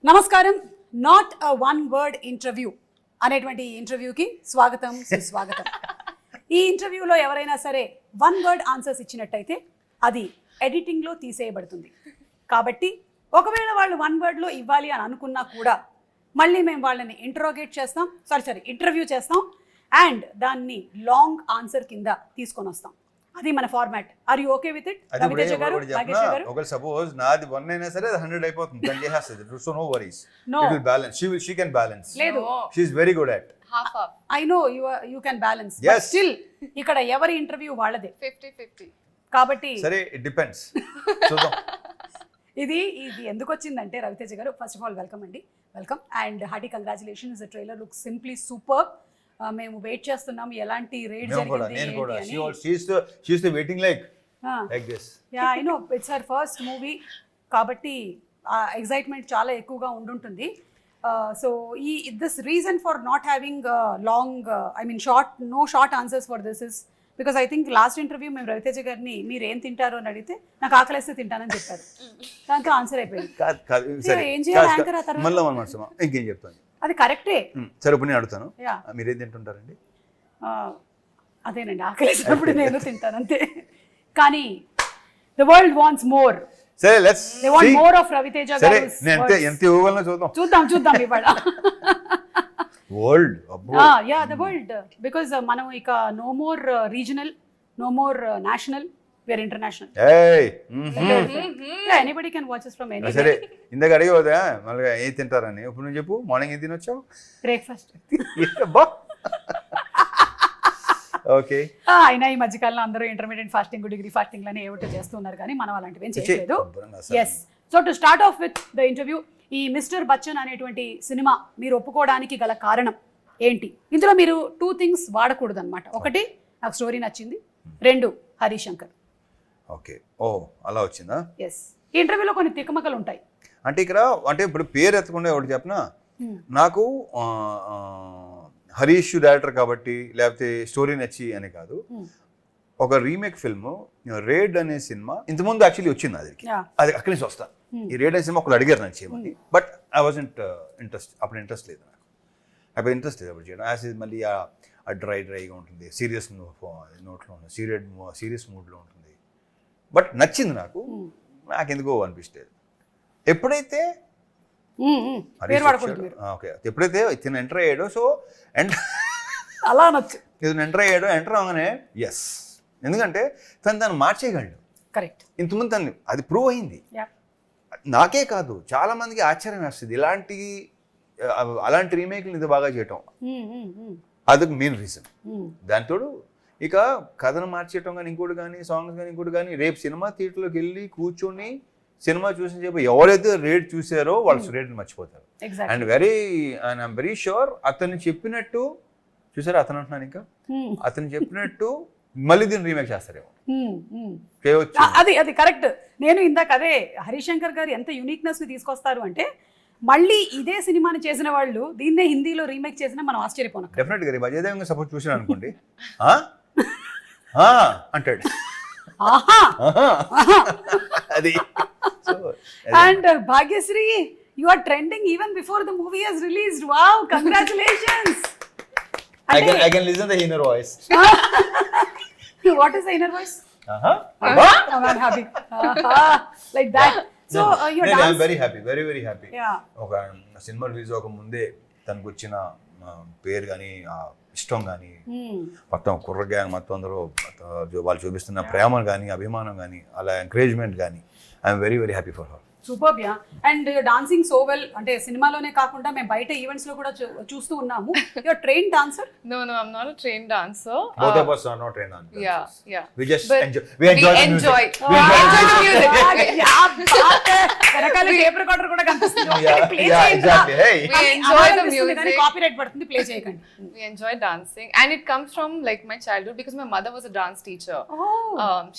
నమస్కారం. Not a one word interview అనేటువంటి ఇంటర్వ్యూకి స్వాగతం, సుస్వాగతం. ఈ ఇంటర్వ్యూలో ఎవరైనా సరే వన్ వర్డ్ ఆన్సర్స్ ఇచ్చినట్టయితే అది ఎడిటింగ్లో తీసేయబడుతుంది. కాబట్టి ఒకవేళ వాళ్ళు వన్ వర్డ్లో ఇవ్వాలి అని అనుకున్నా కూడా మళ్ళీ మేము వాళ్ళని ఇంటర్వ్యూ చేస్తాం అండ్ దాన్ని లాంగ్ ఆన్సర్ కింద తీసుకొని వస్తాం. అది మన format. Are you okay with it? Raviteja గారు, నాగేష్ గారు. ఒకవేళ సపోజ్ నాది 1 అయినా సరే 100 అయిపోతుంది. తను చేసేస్తుంది. So no worries. It will balance. She can balance. లేదు. She is very good at. Half. I know you can balance. Yes. But still ఇక్కడ ఎవరి ఇంటర్వ్యూ వాళ్ళదే. 50-50. కాబట్టి సరే, it depends. చూద్దాం. ఇది ఎందుకు వచ్చిందంటే రవితేజ గారు, ఫస్ట్ ఆఫ్ ఆల్ వెల్కమ్ అండి. Welcome and hearty congratulations. The trailer looks simply super. మేము వెయిట్ చేస్తున్నాం ఎలాంటి రేట్ జరిగింది నేను కూడా ఏంటి అని. she is waiting like this. Yeah, I know it's her first movie కాబట్టి ఎక్సైట్మెంట్ చాలా ఎక్కువగా ఉండుంటుంది. So this reason for not having long short answers for this is because I think last interview మేము రవితేజ గారిని మీరు ఏం తింటారు అని అడిగితే నాకు ఆకలిస్తే తింటానని చెప్పారు. దాంతో ఆన్సర్ అయిపోయింది. ఏం చేయాలి యాంకర్ ఆ తర్వాత? మళ్ళీ ఇంకేం చెప్తాను. అది కరెక్టే. సరే, ఇప్పుడు నేను అడుగుతాను, మీరేం తింటుంటారండి? అదేనండి, ఆకలిసినప్పుడు నేను తింటాను అంతే. కానీ ద వరల్డ్ వాంట్స్ మోర్. సరే, let's they want more of Raviteja సరే, గారు. నేను ఎంత ఇవ్వగలనో చూద్దాం ఇవాళ. World yeah, the world. Because మనం ఇక no more regional, no more national, we are international. Anybody can watch us from anywhere. సరే, ఇందాక అడిగేదా మళ్ళీ ఏం తింటారని. ఇప్పుడు నువ్వు చెప్పు, మార్నింగ్ ఏం తినొచ్చావు? బ్రేక్ఫాస్ట్. ఓకే. అయినా ఈ మధ్యకాలంలో అందరూ ఇంటర్మీడియట్ ఫాస్టింగ్, డిగ్రీ ఫాస్టింగ్ లని ఏమిటో చేస్తున్నారు కానీ మనం అలాంటివి ఏం చేయలేదు. Yes. So to start off with the interview, ఈ మిస్టర్ బచ్చన్ అనేటువంటి సినిమా మీరు ఒప్పుకోవడానికి గల కారణం ఏంటి? ఇందులో మీరు 2 things వాడకూడదు అనమాట. ఒకటి, నాకు స్టోరీ నచ్చింది. 2, హరిశంకర్. ఓకే. ఓ, అలా వచ్చిందా? ఎస్. ఈ ఇంటర్వ్యూలో కొన్ని తికమకలు ఉంటాయి. అంటే ఇక్కడ ఇప్పుడు పేరు ఎత్తకుండా ఒకటి చెప్పనా, నాకు హరీష్ డైరెక్టర్ కాబట్టి లేకపోతే స్టోరీ నచ్చి అని కాదు. ఒక రీమేక్ ఫిల్మ్ రేడ్ అనే సినిమా ఇంతకుముందు యాక్చువల్లీ వచ్చింది. అది అక్కడి నుంచి వస్తా. ఈ రేడ్ అనే సినిమా ఒకరు అడిగారు నాకు చేయమని. బట్ ఐ వాజంట్ అప్పుడు ఇంట్రెస్ట్ లేదు నాకు. అప్పుడు చేయడం యాజ్ మళ్ళీ డ్రైగా ఉంటుంది, సీరియస్ నోట్లో ఉంటుంది, సీరియస్ మూడ్లో ఉంటుంది. బట్ నచ్చింది నాకు ఎందుకో అనిపిస్తుంది. ఎప్పుడైతే ఎప్పుడైతే ఇతను ఎంటర్ అయ్యాడో, సో అలా నచ్చు ఇతను ఎంటర్ అవగానే ఎస్, ఎందుకంటే తను మార్చేయగలడు. కరెక్ట్. ఇంతకుముందు తను అది ప్రూవ్ అయింది. నాకే కాదు, చాలా మందికి ఆశ్చర్యం వేస్తుంది అలాంటి రీమేక్లు ఇంత బాగా చేయటం. అదొక మెయిన్ రీజన్. దాంతో ఇక కథను మార్చేయటం కానీ ఇంకోటి కానీ సాంగ్స్ కానీ ఇంకోటి కానీ, రేపు సినిమా థియేటర్లోకి వెళ్ళి కూర్చొని సినిమా చూసిన చెప్పి ఎవరైతే రేట్ చూసారో వాళ్ళు రేట్ని మర్చిపోతారు. అండ్ ఐఎమ్ వెరీ షూర్ అతను చెప్పినట్టు చూసారా, అతను అంటున్నాను ఇంకా అతను చెప్పినట్టు మళ్ళీ దీన్ని రీమేక్ చేస్తారేమో. అది కరెక్ట్. నేను ఇందాక అదే హరిశంకర్ గారు ఎంత యూనిక్నెస్ ని తీసుకొస్తారు అంటే, మళ్ళీ ఇదే సినిమాని చేసిన వాళ్ళు దీన్నే హిందీలో రీమేక్ చేసినా మనం ఆశ్చర్యపోను. డెఫినెట్ గా అజయ్ దేవగన్ సపోజ్ చూసాను అనుకోండి, అంటాడు. అది. And Bhagyashree, you are trending even before the movie has released. Wow, congratulations. I can listen the inner voice. What is the inner voice? I'm happy. Like that. So your dance. I'm very happy, very very happy. Yeah. ఒక cinema release అవ్వక ముందే తనకు వచ్చిన పేరు కానీ ఇష్టం కానీ మొత్తం కుర్ర గ్యాంగ్ మొత్తం అందరూ వాళ్ళు చూపిస్తున్న ప్రేమ కానీ అభిమానం కానీ అలా ఎంకరేజ్మెంట్ కానీ I'm very very happy for her. Super. Yeah. And dancing so well. అంటే సినిమాలోనే కాకుండా మేము బయట ఈవెంట్స్ లో కూడా చూస్తూ ఉన్నాము. Your train dancer? No, I'm not a trained dancer. Both of us are not trained dancers. Yeah. We just but enjoy. We enjoy the music. We enjoy the music. వెనకాల టేప్ రికార్డర్ కూడా కనిపిస్తుంది. Yeah, exactly. Hey. We enjoy the music. Copyright పడుతుంది, play చేయకండి. We enjoy dancing and it comes from like my childhood because my mother was a dance teacher.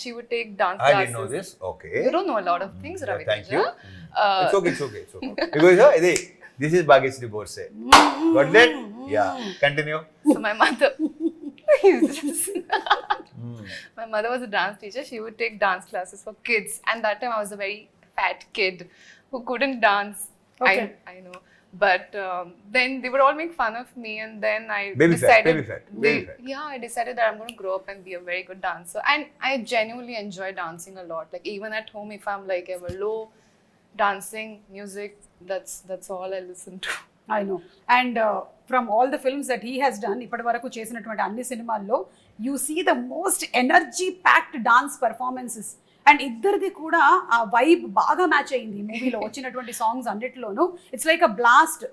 She would take dance classes. I didn't know this. Okay. You don't know a lot of things, Ravi. Thank you. It's okay. Because this is Bhagyashree Borse. Got it? Yeah. Continue. So my mother my mother was a dance teacher. She would take dance classes for kids, and that time I was a very fat kid who couldn't dance. Okay. I know. But then they would all make fun of me, and then I Baby fat, decided, baby fat, baby fat. yeah, I decided that I'm going to grow up and be a very good dancer. And I genuinely enjoy dancing a lot. Like even at home, if I'm like ever low, dancing, music, that's all I listen to. I know and from all the films that he has done ఇప్పటి వరకు చేసినటువంటి అన్ని సినిమాల్లో you see the most energy packed dance performances and ఇద్దరిది కూడా ఆ vibe బాగా match అయింది ఈ మూవీలో వచ్చినటువంటి సాంగ్స్ అన్నిటిలోనూ it's like a blast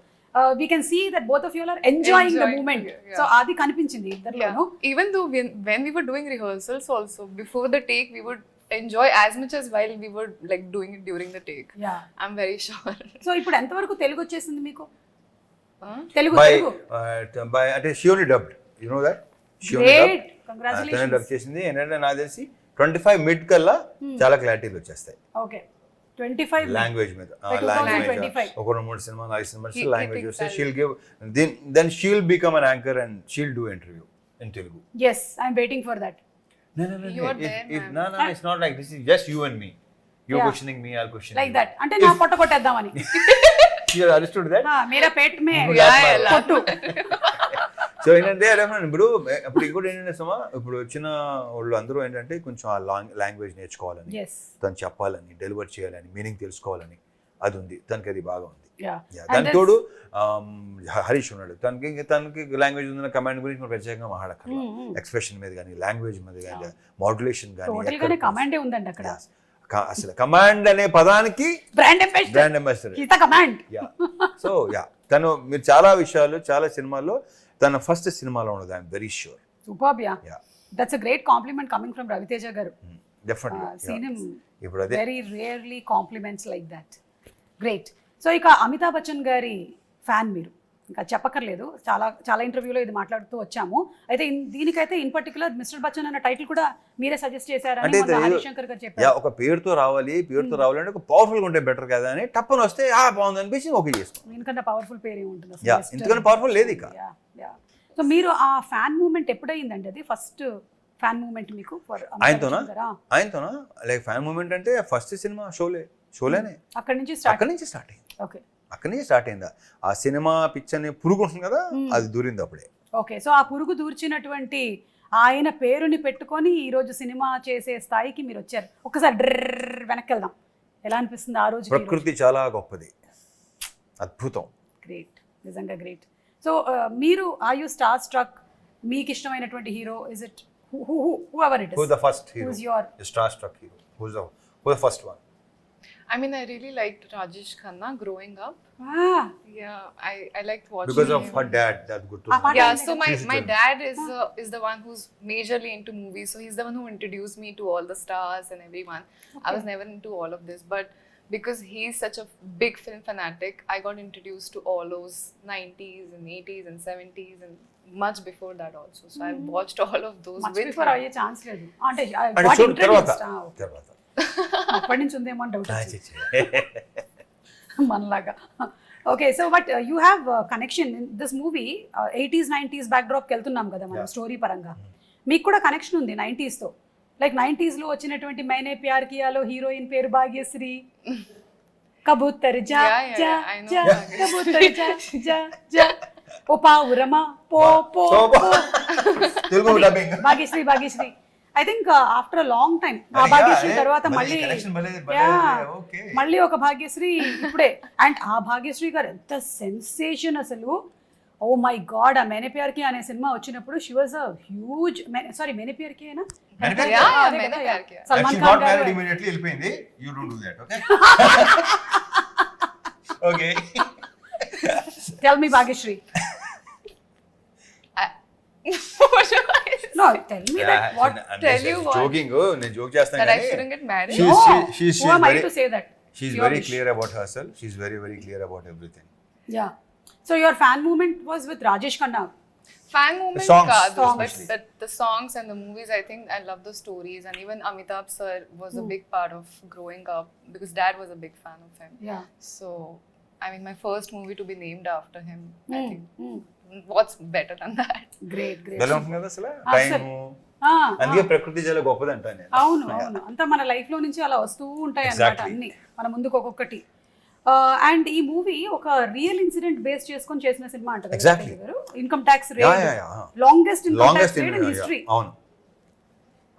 we can see that both of you are enjoying the moment so అది కనిపించింది ఇద్దరిలోనూ Even though when we were doing rehearsals also, before the take, we would enjoy as much as while we were like doing it during the take. Yeah I'm very sure. So ఇప్పుడు ఎంతవరకు తెలుగు వచ్చేసింది మీకు Telugu by Telugu by అంటే షియోని dubbed you know that great congratulations dub చేసింది ఏంటంటే నాకు తెలిసి 25 మిడ్ కల్లా చాలా క్లారిటీలు వచ్చేస్తాయి ఓకే 25 లాంగ్వేజ్ మీద By లాంగ్వేజ్ 2025. ఒక 3 cinema 4 cinemas He language thinks వస్తే that- she'll give then she'll become an anchor and she'll do interview in Telugu yes I'm waiting for that No, You are there, ma'am. no, it's not like this. Is just you and me. You're Yeah. questioning me, I'll question like you. That అంటే నా పొట్ట కొట్టేద్దామని You understood that? Mera Peth May Yeah, కొట్టు so ఏంటంటే ఇప్పుడు ఇంకోటి ఏంటంటే సుమా ఇప్పుడు వచ్చిన వాళ్ళు అందరూ ఏంటంటే కొంచెం ఆ లాంగ్వేజ్ నేర్చుకోవాలని ఎస్ తను చెప్పాలని డెలివర్ చేయాలని మీనింగ్ తెలుసుకోవాలని అది ఉంది తనకి అది బాగా ఉంది యా దాని తోడు హరీష్ ఉన్నాడు తనకి లాంగ్వేజ్ ఉన్న కమాండ్ గురించి మనం ప్రత్యేకంగా మాట్లాడక్కర్లా ఎక్స్ప్రెషన్ మీద కానీ లాంగ్వేజ్ మీద కానీ మాడ్యులేషన్ టోటల్ గానే కానీ కమాండే ఉందండి అక్కడ అసలు కమాండ్ అనే పదానికి బ్రాండ్ అంబాసిడర్ బ్రాండ్ అంబాసిడర్ ఈత కమాండ్ సో తను మీరు చాలా విషయాలు చాలా సినిమాల్లో తన ఫస్ట్ సినిమాలో ఉన్నది I'm very sure superb yeah Yeah. That's a great compliment coming from Raviteja గారు సీన్ హిమ్ ఇప్పుడు అదే very rarely compliments like that great so ఇక అమితాబ్ బచ్చన్ గారి ఫ్యాన్ మీరు ఇంకా చెప్పక్కర్లేదు చాలా చాలా ఇంటర్వ్యూలో ఇది మాట్లాడుతూ వచ్చాము అయితే దీనికైతే ఇన్ పర్టికులర్ మిస్టర్ బచ్చన్ అన్న టైటిల్ కూడా మీరే సజెస్ట్ చేశారని అంటే మన హరిశంకర్ గారు చెప్పారు ఒక పేరుతో రావాలి అంటే ఒక పవర్ఫుల్ ఉంటే బెటర్ కదా అని టప్పన వస్తే బాగుంది అనిపించి ఓకే చేసుకో దీనికన్నా పవర్ఫుల్ పేరు ఏముంటుంది యా ఎందుకంటే పవర్ఫుల్ లేదు ఇక సో మీరు ఆ ఫ్యాన్ మూమెంట్ ఎప్పుడైందండి అది ఫస్ట్ ఫ్యాన్ మూమెంట్ మీకు ఫర్ ఆయనతోనా లైక్ ఫ్యాన్ మూమెంట్ అంటే ఫస్ట్ సినిమా షోలేనే అక్కడి నుంచి స్టార్ట్ అక్కడి నుంచి స్టార్ట్ అయింది ఓకే అక్కడి నుంచి స్టార్ట్ అయిందా ఆ సినిమా పిక్చర్ పురుగు ఉంటుంది కదా అది దూరింది అప్పుడే ఓకే సో ఆ పురుగు దూర్చినటువంటి ఆయన పేరుని పెట్టుకొని ఈరోజు సినిమా చేసే స్థాయికి మీరు వచ్చారు ఒకసారి డ్రర్ వెనక్కి వెళ్దాం ఎలా అనిపిస్తుంది ఆ రోజు ప్రకృతి చాలా గొప్పది అద్భుతం గ్రేట్ నిజంగా గ్రేట్ సో మీరు ఆర్ యూ స్టార్ స్ట్రక్ మీకు ఇష్టమైనటువంటి hero is it who ever it Who's the first hero? Who's your Starstruck hero? Who's the first one? I mean, I really liked Rajesh Khanna growing up. Yeah, I liked watching Because of him. her dad, that's good to Ah, know. what- Yeah, Like so a my physical. dad is the one who's majorly into movies. So he's the one who introduced me to all the stars and everyone. I was never into all of this, but because he's such a big film fanatic, I got introduced to all those 90s and 80s and 70s and much before that also. So I've watched all of those much with before him. అయ్యే chance లేదు అంటే అంటే got చూడు తర్వాత introduced. తర్వాత అప్పటి నుంచి ఉందేమో అని డౌట్ ఆ, ఛీ, ఛీ. మనలాగా okay so but you have connection in this movie 80s 90s బ్యాక్డ్రాప్కి వెళ్తున్నాం కదా మనం స్టోరీ పరంగా మీకు కూడా కనెక్షన్ ఉంది 90sతో లైక్ 90sలో వచ్చినటువంటి మైనే ప్యార్ కియాలో హీరోయిన్ పేరు భాగ్యశ్రీ కబూతర్ జా Yeah, yeah, జా I know జా Bhagyashree. కబూతర్ జా జా జా ఓ పావురమా పో పో పో Telugu dubbing Bhagyashree I think after a long time ఆ భాగ్యశ్రీ తర్వాత మళ్ళీ ఓకే మళ్ళీ ఒక భాగ్యశ్రీ ఇప్పుడే అండ్ ఆ భాగ్యశ్రీ గారు ఎంత సెన్సేషన్ అసలు ఓ మై గాడ్ ఆ మేనే ప్యార్ కి అనే సినిమా వచ్చినప్పుడు she was a huge sorry Maine Pyar Kiya అయినా Yeah, Maine Pyar Kiya. Salman Khan garu immediately వెళ్ళిపోయింది you don't do that okay okay tell me Bhagyashree no tell me that what Tell you what? Joking నేను joke చేస్తాను That I కానీ shouldn't get married. she's who am I very- to say that she's Your very wish. clear about herself. She's very clear about everything. yeah so your fan movement was with Rajesh Khanna Fan movement songs. kaadu, Songs. but the songs and the movies, I think I love the stories, and even Amitabh sir was a big part of growing up because dad was a big fan of him. yeah So I mean, my first movie to be named after him, I think mm. what's better than that? great ఎలా ఉంటుంది కదా అసలు అసలు. Time ah అందుకే ప్రకృతి చాలా గొప్పదంటా నేను అవును అవును అంతా మన లైఫ్ లో నుంచి అలా వస్తూ ఉంటాయి అన్నమాట Exactly. అన్ని మన ముందుకు ఒక్కొక్కటి అండ్ ఈ మూవీ ఒక రియల్ ఇన్సిడెంట్ బేస్ చేసుకొని చేసిన సినిమా అంటారు Exactly. Income tax Yeah, rate yeah, yeah. Longest income longest tax rate in history. అవును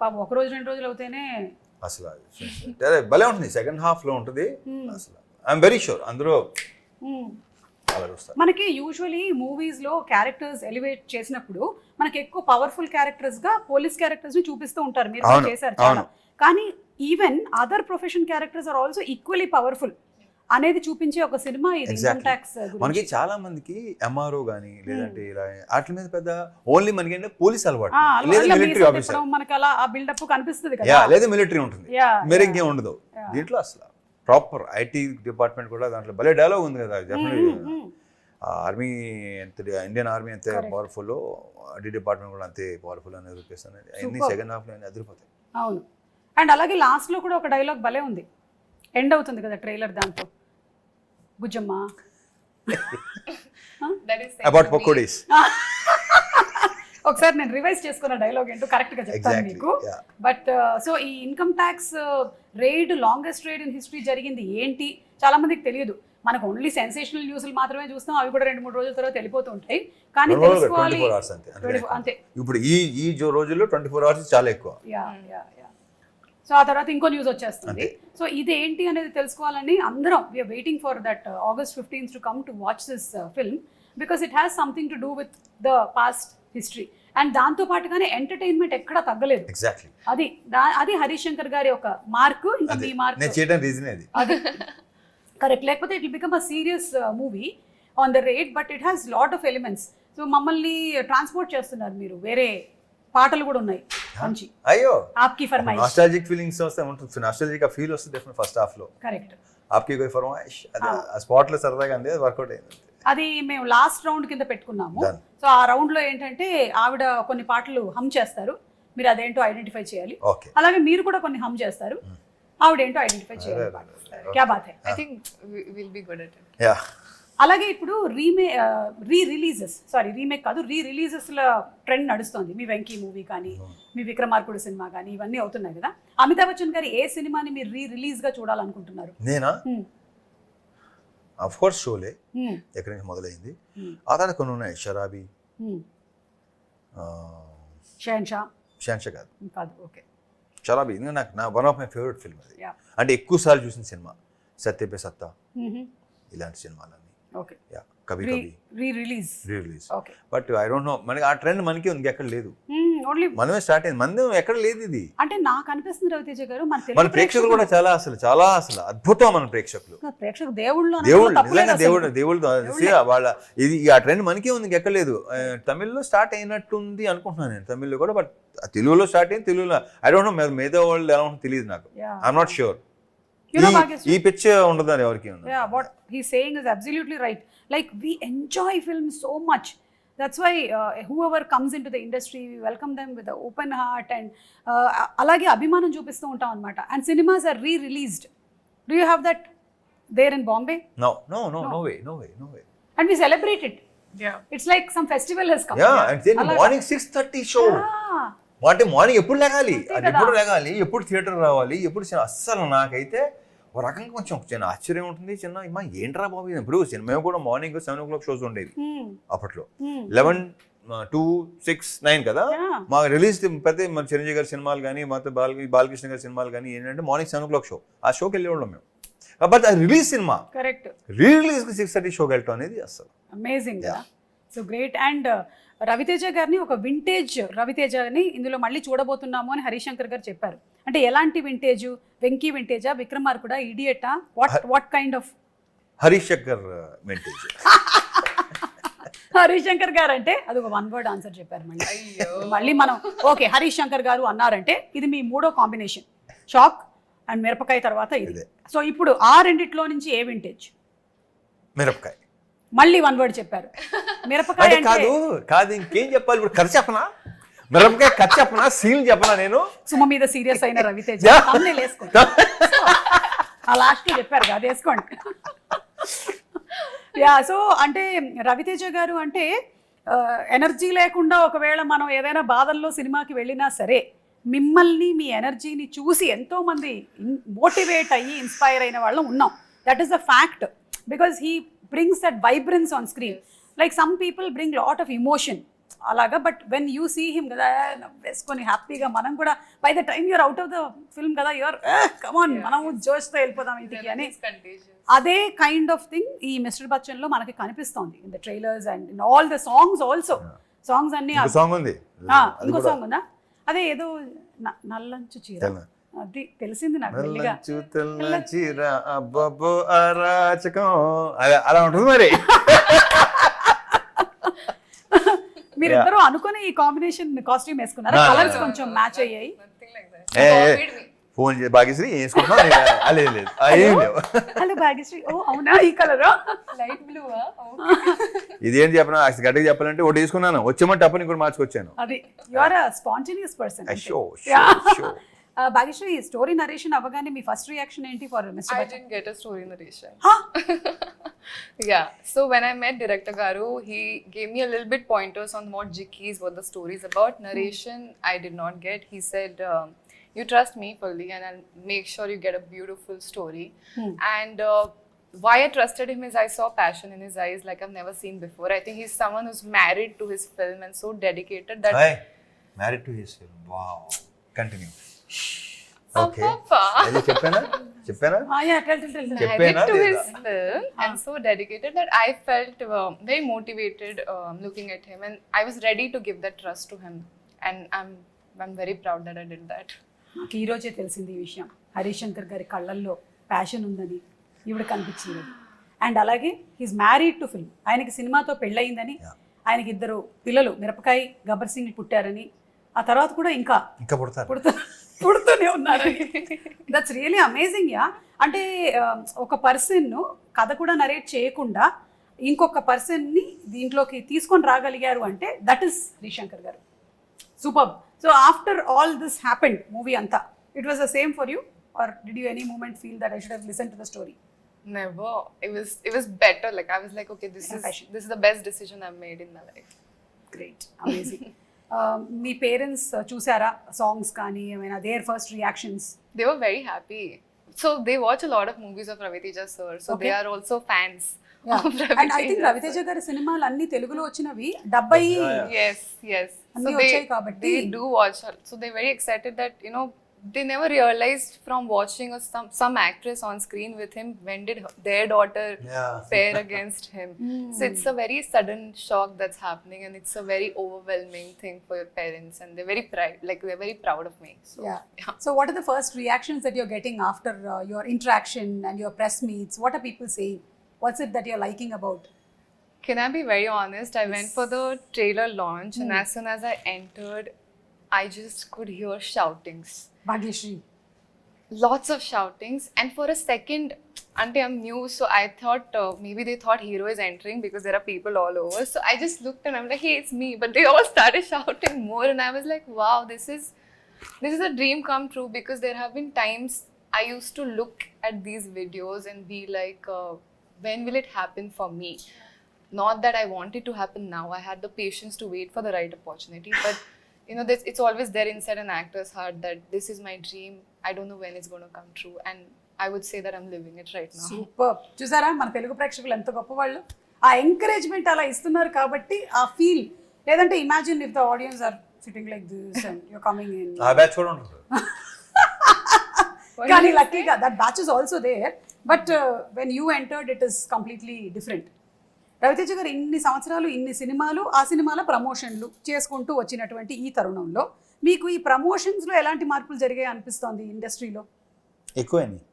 పాపం ఒక రోజు 2 రోజులు అవుతేనే అసలు అదే భలే ఉంటుంది. సెకండ్ హాఫ్ లో ఉంటుంది అసలు. ఐఎమ్ వెరీ షూర్ అందరూ అలా చూస్తారు. మనకి యూజువలీ మూవీస్ లో క్యారెక్టర్స్ ఎలివేట్ చేసినప్పుడు మనకి ఎక్కువ పవర్ఫుల్ క్యారెక్టర్స్ గా పోలీస్ క్యారెక్టర్స్ ని చూపిస్తూ ఉంటారు. మీరు కూడా అవును, చేశారు చాలా. అవును. కానీ even other profession characters are also equally powerful అనేది చూపించే ఒక సినిమా ఇది ఇన్కమ్ Exactly. ట్యాక్స్. మనకి చాలా మందికి ఎంఆర్ఓ గానీ లేదంటే ఇలా వాటి మీద పెద్ద ఓన్లీ మనకి ఏంటంటే పోలీస్ అలవాటు లేదా మిలిటరీ ఆఫీసర్ మనకి అలా ఆ బిల్డప్ కనిపిస్తుంది యా కదా. లేదా మిలిటరీ ఉంటుంది Yeah, మరి yeah. ఇంకేం ఉండదు దీంట్లో అసలు. ప్రాపర్ ఐటీ డిపార్ట్మెంట్ కూడా దాంట్లో భలే డైలాగ్ ఉంది కదా. డెఫినెట్లీ ఆర్మీ ఎంత ఇండియన్ ఆర్మీ ఎంత పవర్ఫుల్ ఐటీ డిపార్ట్మెంట్ కూడా అంతే పవర్ఫుల్ అని రూపేస్తాను. అన్ని సెకండ్ హాఫ్ లో అదిరిపోతాయి. అవును. అండ్ అలాగే లాస్ట్ లో కూడా ఒక డైలాగ్ భలే ఉంది. ఎండ్ అవుతుంది కదా ట్రైలర్ దాంతో, Bujjamma That is about pakodis. ఒకసారి నేను రివైజ్ చేసుకున్న డైలాగ్ ఏంటో కరెక్ట్ గా చెప్తాను Exactly, మీకు. yeah. బట్ సో ఈ income tax raid longest raid in history జరిగింది ఏంటి చాలా మందికి తెలియదు. మనకు ఓన్లీ సెన్సేషనల్ న్యూస్లు మాత్రమే చూస్తాం, అవి కూడా 2-3 రోజుల తర్వాత వెళ్ళిపోతూ ఉంటాయి. కానీ తెలుసుకోవాలి 24 hours అంతే. అంతే. ఇప్పుడు ఈ రోజుల్లో 24 hours చాలా ఎక్కువ. Yeah yeah yeah. సో ఆ తర్వాత ఇంకో న్యూస్ వచ్చేస్తుంది. సో ఇది ఏంటి అనేది తెలుసుకోవాలని అందరం we are waiting for that August 15th to come to watch this film because it has something to do with the past history. And దాంతో పాటుగానే ఎంటర్టైన్మెంట్ ఎక్కడా తగ్గలేదు. ఎగ్జాక్ట్లీ అది హరీష్ శంకర్ గారి ఒక మార్కు, ఇంకా మీ మార్క్ నేను చేయడం రీజన్ అది. అది కరెక్ట్. లేకపోతే it will become a serious movie on the rate, but it has lot of elements. So మమ్మల్ని ట్రాన్స్పోర్ట్ చేస్తున్నారు మీరు. వేరే పాటలు కూడా ఉన్నాయి మంచి. అయ్యో ఆప్కి ఫర్మాయిష్, నాస్టాల్జిక్ ఫీలింగ్స్ వస్తే ఉంటుంది. నాస్టాల్జిక్ ఫీల్ వస్తుంది డెఫినెట్ ఫస్ట్ హాఫ్ లో. కరెక్ట్. ఆప్కి కోయి ఫర్మాయిష్ అది ఆ స్పాట్ లో సరదాగా అంది, అది వర్కౌట్ అయింది. అది మేము లాస్ట్ రౌండ్ కింద పెట్టుకున్నాము. Done. సో ఆ రౌండ్ లో ఏంటంటే ఆవిడ కొన్ని పాటలు హమ్ చేస్తారు, మీరు అదేంటో ఐడెంటిఫై చేయాలి. ఓకే అలాగే మీరు కూడా కొన్ని హమ్ చేస్తారు, ఆవిడ ఏంటో ఐడెంటిఫై చేయాలి. క్యా బాత్ హై. I think we'll be good at it. Yeah అలాగే ఇప్పుడు రీమేక్ కాదు, రీ రిలీజెస్ల ట్రెండ్ నడుస్తుంది. మీ వెంకీ మూవీ కానీ, మీ విక్రమార్కుడు సినిమా కానీ, ఇవన్నీ అవుతున్నాయి కదా. అమితాబ్ బచ్చన్ గారి ఏ సినిమాని మీరు రిలీజ్ గా చూడాలనుకుంటున్నారు? నేనా ఆఫ్ కోర్స్ షోలే ఎక్కడి నుంచి మొదలైంది. ఆ తర్వాత కొన్ని ఉన్నాయి. షరాబీ, షాన్షా కాదు, ఓకే. షరాబీ నాకు one of my favourite film అది. Yeah. అంటే ఎక్కువ సార్లు చూసిన సినిమా సత్యపే సత్తా, ఇలాంటి సినిమాలన్నీ. Okay. Yeah Kabhi Kabhi release. Okay. But I don't know, మనకి ఆ ట్రెండ్ మనకి ఉంది, ఎక్కడ లేదు. ఓన్లీ మనమే స్టార్ట్ అయింది, మనదే ఎక్కడ లేదు ఇది. అంటే నాకు అనిపిస్తుంది రవితేజ గారు, మన ప్రేక్షకులు కూడా చాలా అసలు అద్భుతం. మన ప్రేక్షకులు దేవుళ్ళు నిజంగా దేవుళ్ళు వాళ్ళ ఇది ఆ ట్రెండ్ మనకే ఉంది, ఎక్కడ లేదు. తమిళ్లో స్టార్ట్ అయినట్టుంది అనుకుంటున్నాను నేను, తమిళ్లో కూడా. బట్ తెలుగులో స్టార్ట్ అయింది, తెలుగులో ఐ డోంట్ నో మిగతా వాళ్ళు ఎలా ఉంటుందో తెలియదు నాకు. I'm not sure. ఈ పిచ్ ఉండదు ఎవరికి. What he's saying is absolutely right. Like we enjoy film so much. That's why whoever comes into the industry, we welcome them with an open heart and alage abhimanam చూపిస్తూ ఉంటాం అన్నమాట. And cinemas are re-released. Do you have that there in Bombay? No way. And we celebrate it. Yeah. It's like some festival has come. Yeah, and then morning 6:30 show. అంటే morning ఎప్పుడు లేగాలి, అది ఎప్పుడు లేగాలి, ఎప్పుడు theatre రావాలి, ఎప్పుడు అస్సలు నాకైతే ఒక రకంగా కొంచెం చిన్న ఆశ్చర్యం ఉంటుంది. చిన్న ఏంట్రా బాబు ఇప్పుడు మేము కూడా మార్నింగ్ 7 o'clock షోస్ ఉండేవి అప్పట్లో. 11, 2, 6, 9 కదా మాకు రిలీజ్. ప్రతి మన చిరంజీవి గారి సినిమాలు కానీ, మొత్తం బాలకృష్ణ గారి సినిమాలు కానీ ఏంటంటే మార్నింగ్ 7 o'clock షో. ఆ షోకి వెళ్ళేవాళ్ళం మేము. బట్ అది రిలీజ్ సినిమా, కరెక్ట్. రిలీజ్ 6:30 షోకి వెళ్ళటం అనేది అసలు amazing. So great. And Raviteja గారిని ఒక వింటేజ్ రవితేజని ఇందులో మళ్ళీ చూడబోతున్నాము అని హరీష్ శంకర్ గారు చెప్పారు. అంటే ఎలాంటి వింటేజ్? వెంకీ వింటేజా, విక్రమార్కుడా, ఇడియటా, what kind of? Harish Shankar vintage. Harish Shankar గారు అంటే అది ఒక 1 word ఆన్సర్ చెప్పారు. మళ్ళీ మనం ఓకే హరీష్ శంకర్ గారు అన్నారంటే ఇది మీ 3వ కాంబినేషన్, షాక్ అండ్ మిరపకాయ తర్వాత ఇది. సో ఇప్పుడు ఆ రెండిట్లో నుంచి ఏ వింటేజ్? మిరపకాయ. మళ్ళీ 1 word చెప్పారు. మిరపకాయ కాదు ఇంకేం చెప్పాలి ఇప్పుడు? ఖర్చు చెప్పనా? మిరపకాయ ఖర్చు చెప్పనా? సీల్ చెప్పనా? నేను సుమ మీద సీరియస్ అయిన రవితేజ వేసుకోండి. ఆ లాస్ట్ చెప్పారు కదా, అది వేసుకోండి. యా. సో అంటే రవితేజ గారు అంటే ఎనర్జీ లేకుండా ఒకవేళ మనం ఏదైనా బాధల్లో సినిమాకి వెళ్ళినా సరే మిమ్మల్ని మీ ఎనర్జీని చూసి ఎంతోమంది మోటివేట్ అయ్యి ఇన్స్పైర్ అయిన వాళ్ళం ఉన్నాం. That is the fact, because he brings that vibrance on screen. Like some people bring lot of emotion అలాగా, but when you see him కదా వేసుకొని హ్యాపీగా, మనం కూడా by the time you're out of the film కదా you're come on మనము జోష్తో వెళ్ళిపోదాం ఇంటికి అని. అదే కైండ్ ఆఫ్ థింగ్ ఈ మిస్టర్ బచ్చన్లో మనకి కనిపిస్తోంది in the trailers and in all the songs also. Songs అన్ని సాంగ్ ఉంది, ఇంకో సాంగ్ ఉందా, అదే ఏదో నల్లంచు చీర, అది తెలిసింది నాకు మెల్లిగా. అలా ఉంటుంది మరి. మీరిద్దరూ అనుకుని ఈ కాంబినేషన్ కాస్ట్యూమ్ వేసుకున్నారు, కలర్స్ కొంచెం మ్యాచ్ అయ్యాయి. ఫోన్ చేసి భాగ్యశ్రీ వేసుకుంటున్నాం, లేదు ఏం లేవు. హలో భాగ్యశ్రీ, ఓ అవునా ఈ కలర్ లైట్ బ్లూ. ఇదేం చెప్పినా గట్టిగా చెప్పాలంటే ఒకటి తీసుకున్నాను, వచ్చేమంటే అప్పుడు ఇంకోటి మార్చుకొచ్చాను. అది you are a spontaneous person. Bhagyashree, story narration అవ్వగానే మీ ఫస్ట్ రియాక్షన్ ఏంటి for mister I Bachchan? didn't get a story narration. Yeah. So when I met Director Garu, he gave me a little bit pointers on what Jikki's, what the story is about. Narration, I did not get. He said, you trust me fully and I'll make sure you get a beautiful story. And why I trusted him is I saw passion in his eyes like I've never seen before. I think he's someone who's married to his film and so dedicated that... Married to his film. Wow. Continue. Okay. చెప్పానా Married to his film and so dedicated that I felt very motivated looking at him, and I was ready to give that trust to him, and I'm very proud that I did that. నాకు ఈరోజే తెలిసింది ఈ విషయం. హరీష్ శంకర్ గారి కళ్ళల్లో passion ఉందని ఈవిడ కనిపించింది. అండ్ అలాగే హీస్ మ్యారీడ్ టు ఫిల్మ్, ఆయనకి సినిమాతో పెళ్ళయిందని, ఆయనకి 2 పిల్లలు మిరపకాయ గబ్బర్ సింగ్ పుట్టారని, ఆ తర్వాత కూడా ఇంకా పుడుతూనే ఉన్నారని. That's really amazing. యా, అంటే ఒక పర్సన్ కథ కూడా నరేట్ చేయకుండా ఇంకొక పర్సన్ని దీంట్లోకి తీసుకొని రాగలిగారు అంటే దట్ ఈస్ హరీష్ శంకర్ గారు. Super. So after all this happened, movie అంతా, it was the same for you, are did you any moment feel that I should have listen to the story? Never. It was better. Like I was like, okay, this is the best decision I've made in my life. గ్రేట్, అమేజింగ్. మీ parents చూసారా songs కానీ ఏమైనా, their first reactions? They were very happy. So they watch a lot of movies of Ravi Teja sir. So Okay. they are also fans of Ravi and I think Teja. Raviteja గారి సినిమాలు అన్ని తెలుగులో వచ్చినవి 70 Yes. అన్ని So వచ్చాయి కాబట్టి they do watch. So they're very excited that, you know, they never realized from watching some actress on screen with him, when did their daughter pair against him. So it's a very sudden shock that's happening, and it's a very overwhelming thing for your parents, and they're very proud of me. So yeah. So what are the first reactions that you're getting after your interaction and your press meets? What are people saying? What's it that you're liking about? Can I be very honest? I went for the trailer launch, and as soon as I entered, I just could hear shoutings. Bhagyashree. Lots of shoutings, and for a second, until I'm new, so I thought maybe they thought hero is entering because there are people all over. So I just looked and I'm like, hey, it's me. But they all started shouting more, and I was like, wow, this is a dream come true, because there have been times I used to look at these videos and be like, when will it happen for me? Not that I want it to happen now. I had the patience to wait for the right opportunity, but you know, it's always there inside an actor's heart that this is my dream. I don't know when it's going to come true, and I would say that I'm living it right now. Super. చూసారా మన తెలుగు ప్రేక్షకులు ఎంత గొప్పవాళ్ళు, ఆ encouragement అలా ఇస్తున్నారు కాబట్టి ఆ ఫీల్. లేదంటే imagine if the audience are sitting like this and you coming in. ఆ బ్యాచ్ కూడా ఉంటుంది. కానీ లక్కీగా that batch is also there, but when you entered it is completely different. Ravi Teja garu ఇన్ని సంవత్సరాలు ఇన్ని సినిమాలు, ఆ సినిమాల ప్రమోషన్లు చేసుకుంటూ వచ్చినటువంటి ఈ తరుణంలో మీకు ఈ ప్రమోషన్స్లో ఎలాంటి మార్పులు జరిగాయి అనిపిస్తోంది ఇండస్ట్రీలో? ఎక్కువైంది.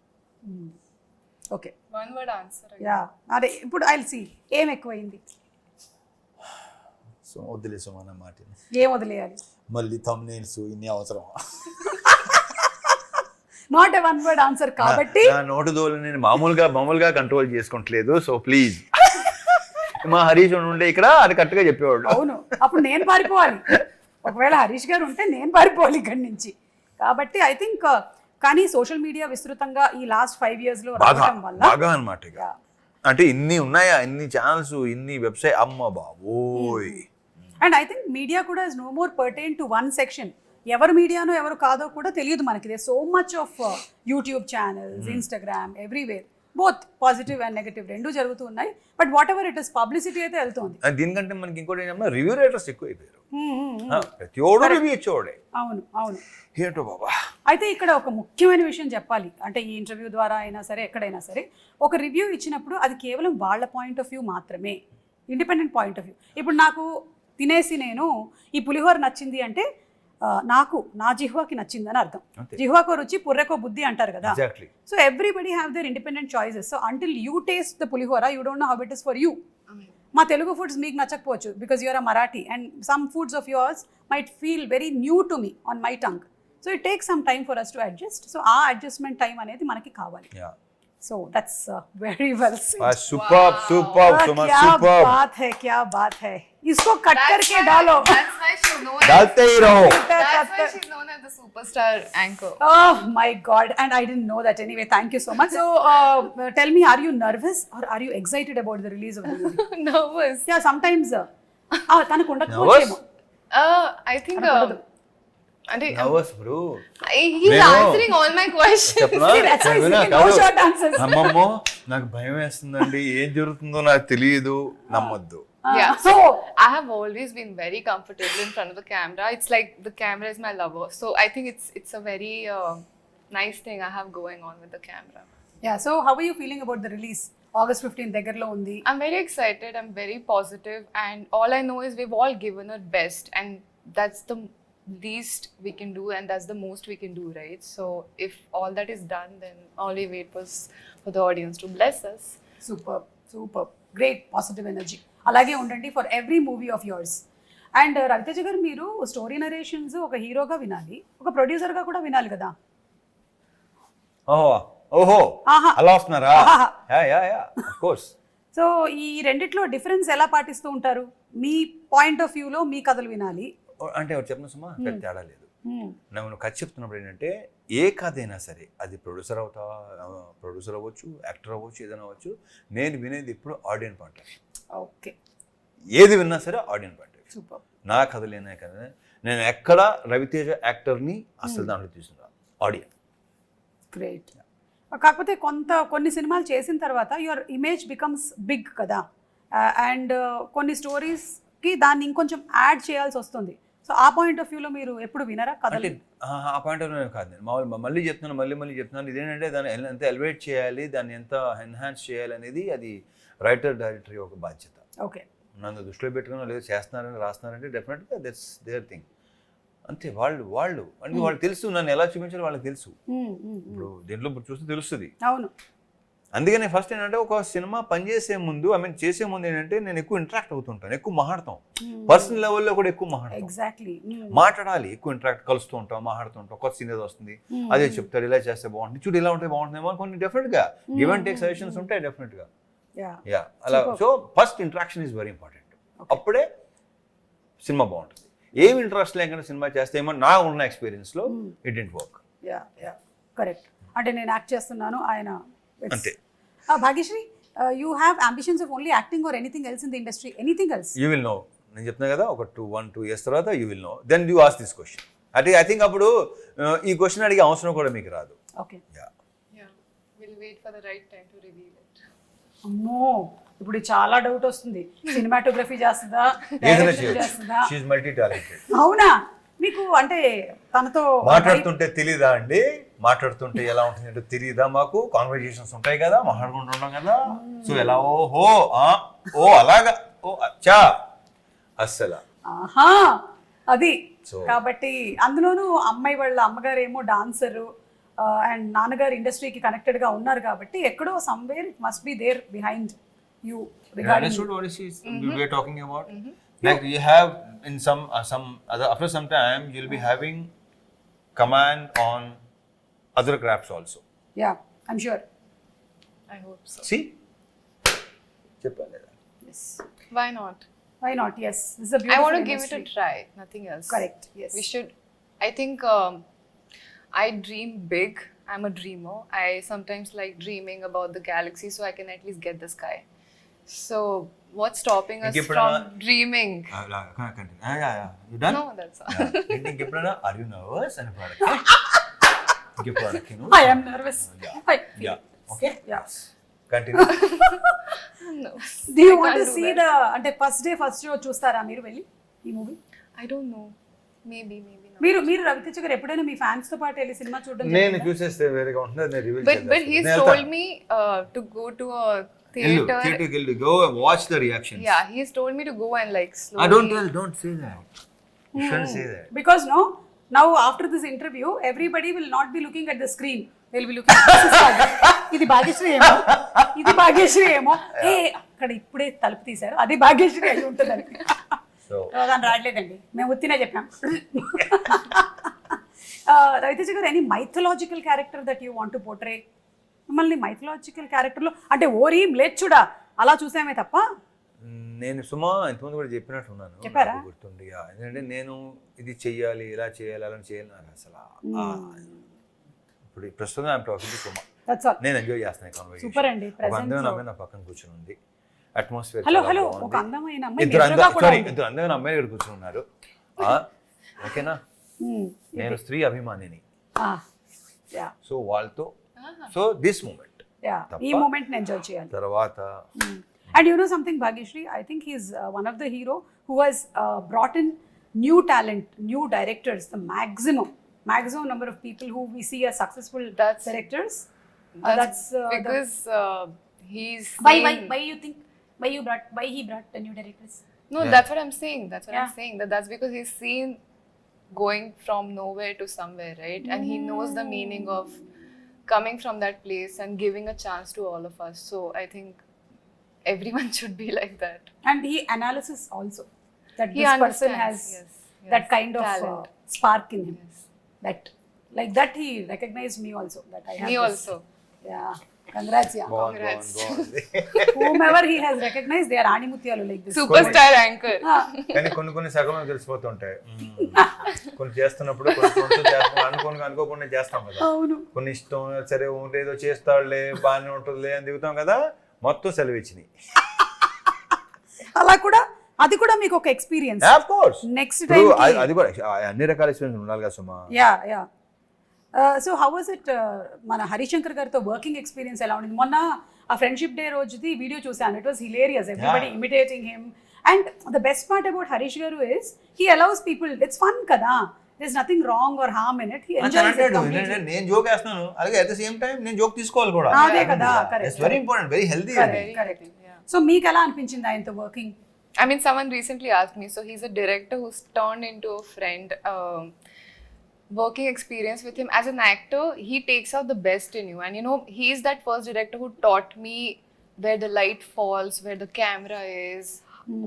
Okay, One word answer. Yeah, అదే ఇప్పుడు ఐల్ సీ ఏం ఎక్కువైంది. సో వదిలేసాం అన్న మాట. ఏం వదిలేయాలి? మళ్ళీ thumbnails ఇన్ని అవసరం. Not a one word answer కాబట్టి నా నోటు దోలు నేను మామూలుగా కంట్రోల్ చేసుకుంటలేదు. సో ప్లీజ్, మా హరీష్ ఉండే ఇక్కడ అది కరెక్ట్గా చెప్పేవాడు. అవును, అప్పుడు నేను పారిపోవాలి. ఒకవేళ హరీష్ గారు ఉంటే నేను పారిపోవాలి ఇక్కడి నుంచి. కాబట్టి ఐ థింక్ కానీ సోషల్ మీడియా విస్తృతంగా ఈ లాస్ట్ 5 years లో రావడం వల్ల బాగా అనమాట. అంటే ఇన్ని ఉన్నాయా, ఇన్ని ఛానల్స్, ఇన్ని వెబ్సైట్, అమ్మ బాబోయ్. అండ్ ఐ థింక్ మీడియా కూడా is no more pertain to one section. ఎవరు మీడియానో ఎవరు కాదో కూడా తెలియదు మనకి. They so much of YouTube channels, Instagram, everywhere. Both positive and negative రెండు జరుగుతూ ఉన్నాయి. But whatever it is publicity అయితే వెళ్తుంది. దీనికంటే మనకి ఇంకోటి ఏంటంటే రివ్యూ రైటర్స్ ఎక్కువ అయిపోయారు. ప్రతి ఓడు రివ్యూ ఇచ్చేవాడే. అవును అవును. ఏంటో బాబా. అయితే ఇక్కడ ఒక ముఖ్యమైన విషయం చెప్పాలి, అంటే ఈ ఇంటర్వ్యూ ద్వారా అయినా సరే ఎక్కడైనా సరే ఒక రివ్యూ ఇచ్చినప్పుడు అది కేవలం వాళ్ళ పాయింట్ ఆఫ్ వ్యూ మాత్రమే, ఇండిపెండెంట్ పాయింట్ ఆఫ్ వ్యూ. ఇప్పుడు నాకు తినేసి నేను ఈ పులిహోర నచ్చింది అంటే నాకు నా జిహ్వాకి నచ్చిందని అర్థం. జిహ్వాకో రుచి పుర్రెకో బుద్ధి అంటారు కదా. So everybody have their independent choices. So until you taste the pulihora you don't know how it is for you. మా తెలుగు ఫుడ్స్ మీకు నచ్చకపోవచ్చు because you're a Marathi and some foods of yours might feel very new to me on my tongue. So it takes some time for us to adjust. So ఆ adjustment time అనేది మనకి కావాలి. So that's very well said. Superb, superb, Suma, superb. क्या बात है. इसको cut करके डालो. That's why she's known. डालते ही रहो. That's why she's known as the superstar anchor. Oh my God! And I didn't know that. Anyway, thank you so much. So tell me, are you nervous or are you excited about the release of the movie? Nervous. Yeah, sometimes. తనకు ఉండకపోవచ్చేమో. I think. Nervous, bro. He's answering all my questions. That's why he's giving no short answers. అమ్మమ్మో నాకు భయం వేస్తుందండి, ఏం జరుగుతుందో నాకు తెలియదు, నమ్మొద్దు. Yeah. So I have always been very comfortable in front of the camera. It's like the camera is my lover. So I think it's a very nice thing I have going on with the camera. Yeah. So how are you feeling about the release? August 15th దగ్గరలో ఉంది. I'm very excited. I'm very positive, and all I know is we've all given our best, and that's the least we can do, and that's the most we can do, right? So if all that is done, then all we wait was for the audience to bless us. Superb, great positive energy. అలాగే ఉండండి for every movie of yours. And Ravi Teja garu, మీరు story narrations ఒక హీరోగా వినాలి, ఒక ప్రొడ్యూసర్గా కూడా వినాలి కదా. ఓహో అలా వస్తున్నారా? Of course. సో ఈ రెండిట్లో డిఫరెన్స్ ఎలా పాటిస్తూ ఉంటారు? మీ పాయింట్ ఆఫ్ వ్యూలో మీ కథలు వినాలి అంటే చెప్పిన సుమా పెద్ద తేడా లేదు. నేను కథ చెప్తున్నప్పుడు ఏంటంటే ఏ కథ అయినా సరే అది ప్రొడ్యూసర్ అవ్వచ్చు, యాక్టర్ అవ్వచ్చు, ఏదైనా అవ్వచ్చు, నేను వినేది ఇప్పుడు ఆడియన్స్ పాయింట్. ఓకే. ఏది విన్నా సరే ఆడియన్స్ పాయింట్. సూపర్. నా కథలేనా కదా, నేను ఎక్కడ రవితేజ యాక్టర్ని అసలు దాంట్లో తీసుకున్నా ఆడియన్స్. గ్రేట్. కాకపోతే కొన్ని సినిమాలు చేసిన తర్వాత యువర్ ఇమేజ్ బికమ్స్ బిగ్ కదా, అండ్ కొన్ని స్టోరీస్కి దాన్ని ఇంకొంచెం యాడ్ చేయాల్సి వస్తుంది. సో ఆ పాయింట్ ఆఫ్ వ్యూలో మీరు ఎప్పుడు వినరా కథలు? ఆ పాయింట్ ఆఫ్ వ్యూ కాదు, నేను మళ్ళీ చెప్తున్నాను ఇదేంటంటే దాన్ని ఎంత ఎలివేట్ చేయాలి, దాన్ని ఎంత ఎన్హాన్స్ చేయాలి అనేది అది రైటర్ డైరెక్టర్ యొక్క బాధ్యత. ఓకే. నన్ను దృష్టిలో పెట్టుకుని లేదా చేస్తున్నారని రాస్తున్నారంటే డెఫినెట్గా దట్స్ దేర్ థింగ్. అంతే. వాళ్ళు అంటే వాళ్ళకి తెలుసు నన్ను ఎలా చూపించాలో వాళ్ళకి తెలుసు. ఇప్పుడు దీంట్లో చూస్తే తెలుస్తుంది. అవును. అందుకని ఫస్ట్ ఏంటంటే ఒక సినిమా పనిచేసే ముందు చేసే ముందు ఏంటంటే నేను ఎక్కువ ఇంటరాక్ట్ అవుతుంటాను, ఎక్కువ మాట్లాడతాం, పర్సనల్ లెవెల్లో కూడా ఎక్కువ మాట్లాడతాం. ఎగ్జాక్ట్లీ. మాట్లాడాలి, ఎక్కువ ఇంటరాక్ట్ కలుస్తూ ఉంటాం, మాట్లాడుతూ ఉంటాం. కొత్త సీన్ ఏదో వస్తుంది, అదే చెప్తారు, ఇలా చేస్తే బాగుంటుంది, చూడు ఇలా ఉంటే బాగుంటుందేమో కొన్ని డెఫినెట్గా గివ్ అండ్ టేక్ సజెషన్స్ ఉంటాయి డెఫినెట్గా. అలా. So first interaction is very important. అప్పుడే సినిమా బాగుంటుంది. ఏమి ఇంట్రెస్ట్ లేకుండా సినిమా చేస్తే ఏమో నా ఉన్న ఎక్స్పీరియన్స్లో ఇట్ డెంట్ వర్క్. కరెక్ట్. అంటే నేను యాక్ట్ చేస్తున్నాను, ఆయన అంతే. Bhagyashree, you have ambitions of only acting or anything else in the industry? Anything else? You will know. నేను చెప్తున్నా కదా, ఒక 1-2 years తర్వాత you will know, then you ask this question. అంటే ఐ థింక్ అప్పుడు ఈ క్వశ్చన్ అడిగే అవసరం కూడా మీకు రాదు. Okay. We'll wait for the right time to reveal it. అమ్మో, ఇప్పుడు చాలా డౌట్ వస్తుంది. సినిమాటోగ్రఫీ చేస్తుందా, చేస్తుందా? She is multi talented. అవునా? మీకు అంటే తనతో మాట్లాడుతుంటే తెలీదా అండి? మాట్లాడుతుంటే ఎలా ఉంటుంది అంటే తెలీదా? మాకు కాన్వర్జేషన్స్ ఉంటాయి కదా, మాట్లాడుకుంటున్నాం కదా. సో ఎలా ఓ అలాగా ఓ అచ్చా అస్సలా అది. కాబట్టి అందులోనూ అమ్మాయి వాళ్ళ అమ్మగారు ఏమో డాన్సరు అండ్ నాన్నగారు ఇండస్ట్రీకి కనెక్టెడ్ గా ఉన్నారు కాబట్టి ఎక్కడో somewhere it must be there behind you regarding what we are talking about. Like you have in some other, after some time you'll be having command on other crafts also. Yeah, I'm sure. I hope so. See, cheppaleda. Yes. Why not? Yes, this is a beautiful I want to give industry. it a try, nothing else. Correct. Yes, we should. I think I dream big. I'm a dreamer. I sometimes like dreaming about the galaxy so I can at least get the sky. So what's stopping us from dreaming? Yeah. You done? No, that's all. Think eppudana are you nervous and product? I am nervous. Yeah. Okay. Yeah. Continue. No. Do you I want to can't do see that. the అంటే first day first show చూస్తారా మీరు వెళ్ళి ఈ movie? I don't know. Maybe not. మీరు రవితేజ గారు ఎప్పుడైనా మీ fans తో పాటు వెళ్ళి సినిమా చూడడం నేను జరిగిందా? చూసేస్తే వేరేగా ఉంటుంది, నేను reveal But he's told me to go to a theater. థియేటర్కి go watch the reactions. Yeah, he's told me to go and like slowly. Don't say that. You shouldn't say that. Because no, now after this interview, everybody will not be looking at the screen. They'll be looking at this side. ఇది భాగ్యశ్రీ ఏమో, ఇది భాగ్యశ్రీ ఏమో, ఏ అక్కడ ఇప్పుడే తలుపు తీశారు, అది భాగ్యశ్రీ అయి ఉంటుందని. So కానీ రావట్లేదండి, మేము ఉత్తినే చెప్పాం. రవితేజ గారు, any mythological character that you want to portray? మిమ్మల్ని మైథలాజికల్ క్యారెక్టర్లో అంటే ఓరి మ్లేచ్చుడా అలా చూసామే తప్ప. నేను సుమా ఇంతకుముందు కూడా చెప్పినట్టున్నాను, చెప్పారా? నాకు గుర్తుంది. ఎందుకంటే నేను ఇది చెయ్యాలి, ఇలా చేయాలి, అలా చేయాలి నాకు అసలు ఇప్పుడు ప్రస్తుతం I'm talking to Suma. That's all. నేను ఎంజాయ్ చేస్తున్నాను కాన్వర్సేషన్. సూపర్ అండి. ఒక ప్రెజెంట్ అందమైన అమ్మాయి నా పక్కన కూర్చుని ఉంది, అట్మాస్ఫియర్ హలో ఒక అందమైన అమ్మాయి ఇద్దరు ఎదురుగా కూడా ఉంది. ఇద్దరు అందమైన అమ్మాయి ఇక్కడ కూర్చుని ఉన్నారు. ఓకేనా, నేను స్త్రీ అభిమానిని. Yeah. సో వాళ్ళతో సో దిస్ మూమెంట్ ఈ మూమెంట్ ని ఎంజాయ్ చేయాలి. తర్వాత And you know something, Bhagyashree, I think he's one of the hero who has brought in new talent, new directors, the maximum number of people who we see as successful directors. That's because he's Why you think why he brought the new directors? No, Yeah. that's what I'm saying. I'm Yeah. saying that's because he's seen going from nowhere to somewhere, right? And he knows the meaning of coming from that place and giving a chance to all of us. So I think everyone should be like that. And he analysis also that He this person has understands, yes, that kind of talent. spark in him. Yes. That like that he recognized me also, that I have Me this. also. Yeah, congrats. Yeah, Congrats. బాగుంది. whomever he has recognized, they are animutyalu like this. Superstar anchor. కానీ కొన్ని సగం తెలిసిపోతుంటాయి. కొన్ని చేస్తున్నప్పుడు కొన్ని చేస్తాం, అనుకోకుండా చేస్తాం కదా. అవును. కొన్ని ఇష్టం సరే ఏదో చేస్తాడులే బాగానే ఉంటుందిలే అని దిగుతాం కదా, మొత్తం సెలవు ఇచ్చినాయి. అలా కూడా అది కూడా మీకు ఒక experience. Of course next time అది కూడా అన్ని రకాల ఎక్స్పీరియన్స్ ఉండాలి కదా సుమా. Yeah so how was it మన హరిశంకర్ గారితో వర్కింగ్ ఎక్స్పీరియన్స్ ఎలా ఉండింది? మొన్న ఆ ఫ్రెండ్షిప్ డే రోజుది వీడియో చూసాను. It was hilarious, everybody imitating him. And the best part about Harish గారు is he allows people, it's fun కదా, there's nothing wrong or harm in it. He enjoys it completely. నేను joke వేస్తున్నాను, అలాగే at the same time నేను joke తీసుకోవాలి కూడా. అదే కదా, correct. It's very important, very healthy. Correct. So మీకు ఎలా అనిపించింది ఆయనతో working? I mean, someone recently asked me. So he's a director who's turned into a friend. Working experience with him as an actor, he takes out the best in you. And you know, he's that first director who taught me where the light falls, where the camera is,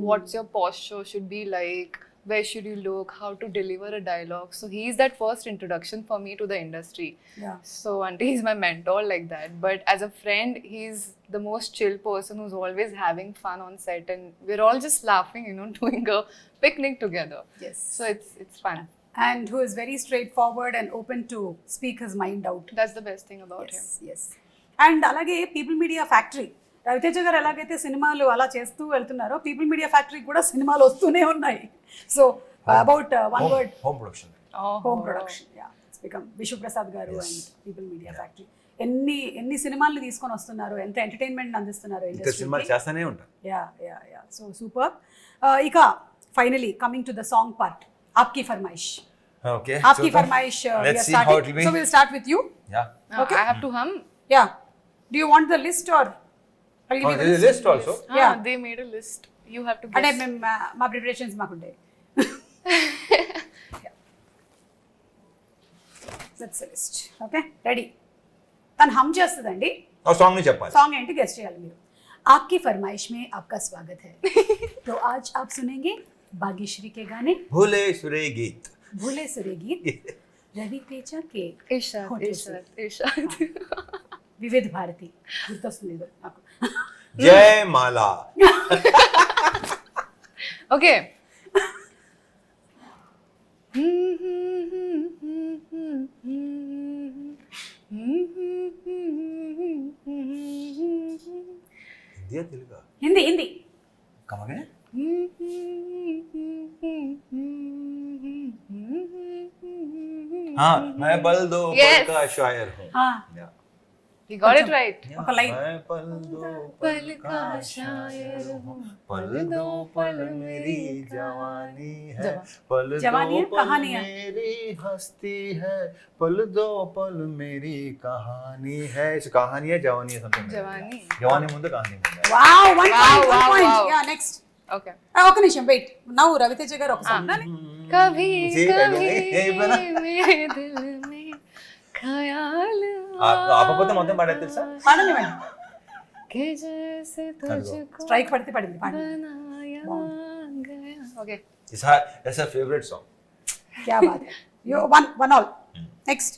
what's your posture should be like, where should you look, how to deliver a dialogue. So he's that first introduction for me to the industry. Yeah. So auntie, he's my mentor like that. But as a friend, he's the most chill person who's always having fun on set, and we're all just laughing, you know, doing a picnic together. Yes. So it's fun. And who is very straightforward and open to speak his mind out. That's the best thing about him. Yes. And అలాగే people media factory, Raviteja గారు ఎలాగైతే సినిమాలు అలా చేస్తూ వెళ్తున్నారో people media factory కూడా సినిమాలు వస్తూనే ఉన్నాయి. So about one word, home production. Oh, home production. Yeah, it's become Vishwaprasad గారు అండ్ పీపుల్ మీడియా ఫ్యాక్టరీ ఎన్ని సినిమాలు తీసుకొని వస్తున్నారు, ఎంత ఎంటర్టైన్మెంట్ అందిస్తున్నారు ఇంకా సినిమాలు చేస్తానే ఉంటాను. Yeah so super. ఇక finally coming to the song part, Aapki Farmaish. Okay, Aapki Farmaish, let's see how it will be. so we'll start with you. Yeah. Okay. I have to hum. Yeah, do you want the list or I'll give you the there is a list? list also. Yeah. They made a list. You have to అంటే guess. మేము మా preparations మాకుంటాయి. That's the list. Okay, ready. తను hum చేస్తుందండి, ఆ song ని చెప్పాలి. Song ఏంటి గెస్ట్ చేయాలి మీరు. आपकी फरमाइश में आपका स्वागत है. तो आज आप सुनेंगे भाग्यश्री के गाने, భూలే సురే గీత్. भूले सुरे गीत, रवि तेजा के Irshad, होठों Irshad, Irshad. వివిధ భారతి. గుర్తొస్తుంది ఏదో నాకు. జయ మాలా. Okay. హిందీ తెలుగా? హిందీ హిందీ. కమగే. हाँ, मैं बल दो Yes. पल का शायर हूँ. हाँ. Yeah. He got it right. ఒక లైన్. मैं पल दो पल का शायर हूँ, पल दो पल मेरी जवानी है, पल जवानी दो है, पल कहानी है। मेरी हस्ती है, पल दो पल मेरी कहानी है. इस कहानी है जवानी है something. जवानी. जवानी ముందు కహాని ముందు. Wow, one point, wow, one point. wow. Yeah, next. Okay. ఒక నిమిషం వెయిట్. నౌ రవితేజ గారు ఒక సాంగ్. कभी जी, कभी यही बना. मेरे दिल में ख्याल ఆపకపోతే మొత్తం పాడేది తెలుసా? పాడనివ్వండి. कि जैसे तुझको స్ట్రైక్ పడితే పడింది, పాడండి. बनाया गया. Okay. It's her favorite song. क्या बात है. You one all. Next.